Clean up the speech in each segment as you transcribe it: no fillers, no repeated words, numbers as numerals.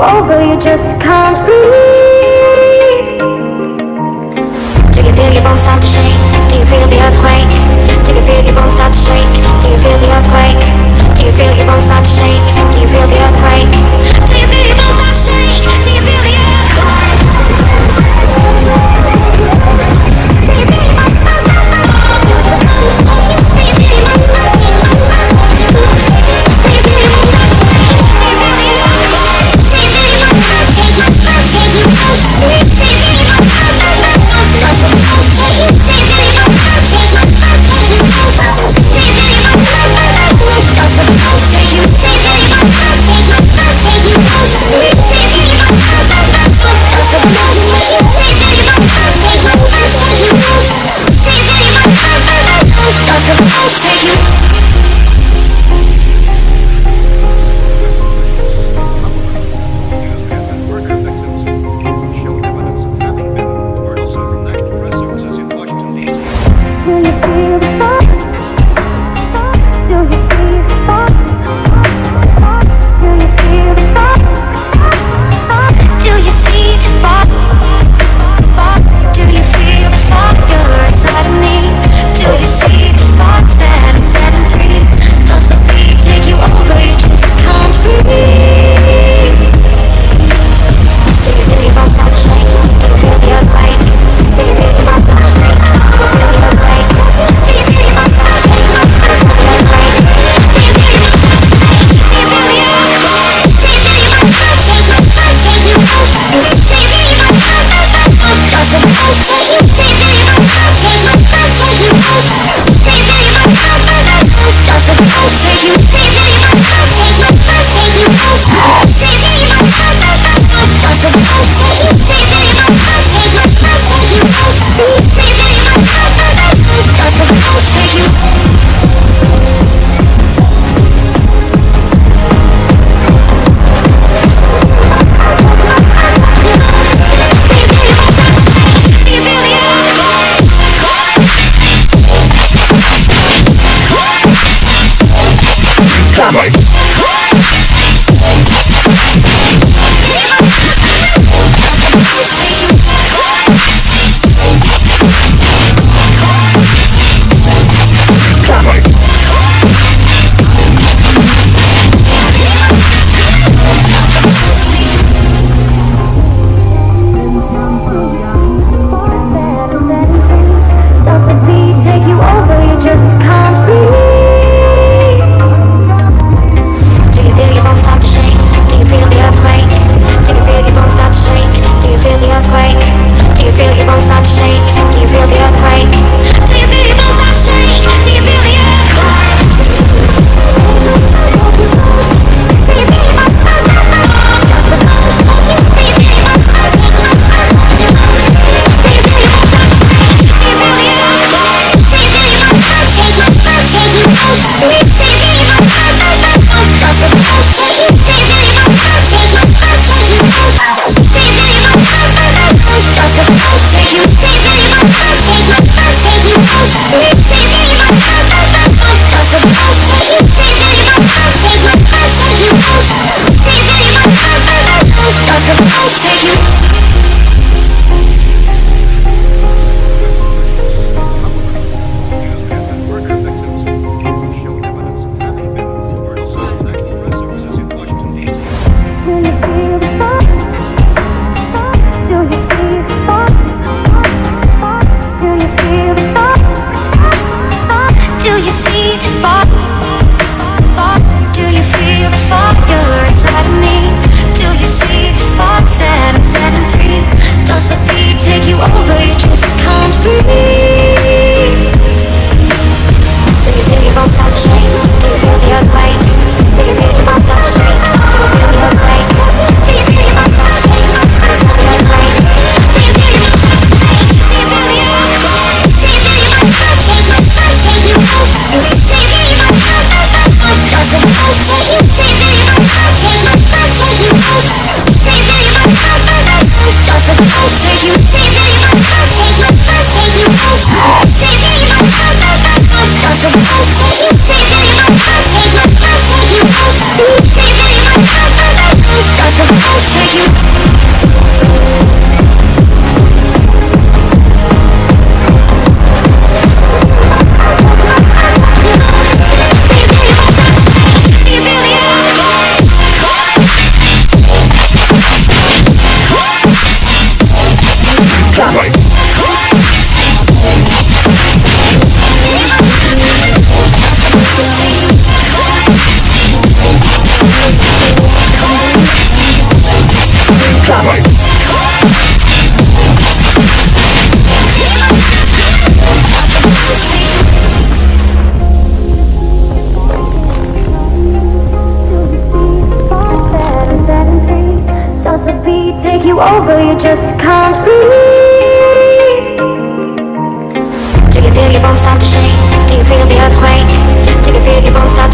over, you just can't breathe. Do you feel your bones start to shake? Do you feel the earthquake? Do you feel your bones start to shake? Do you feel the earthquake? Do you feel your bones start to shake? Do you feel the earthquake? Do you feel your bones start to shake? Do you feel the earthquake? Take you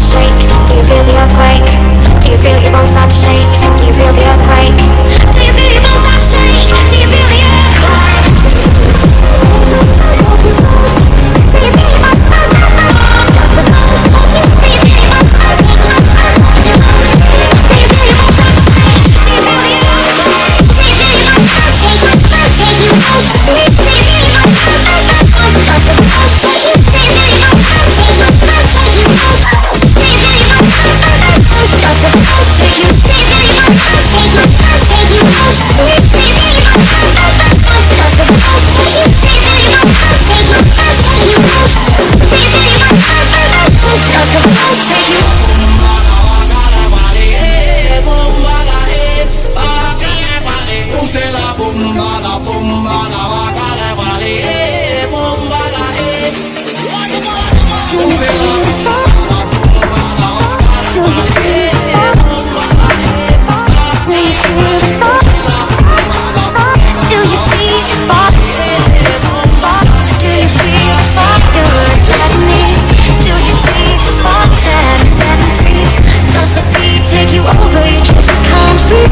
start to shake? Do you feel the earthquake? Do you feel your bones start to shake? Do you feel the earthquake? Do you feel your bones start to shake? Do you feel the earthquake? Do you feel your bones start to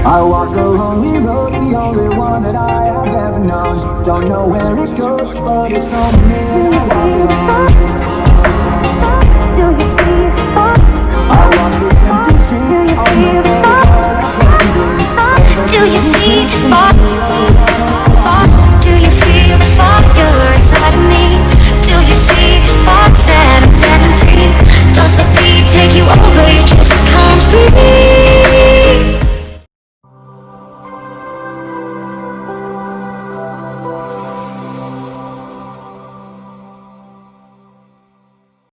I walk a lonely road, the only one that I have ever known. Don't know where it goes, but it's on me and I walk alone. I walk this empty street, on the way. Do you see the spot?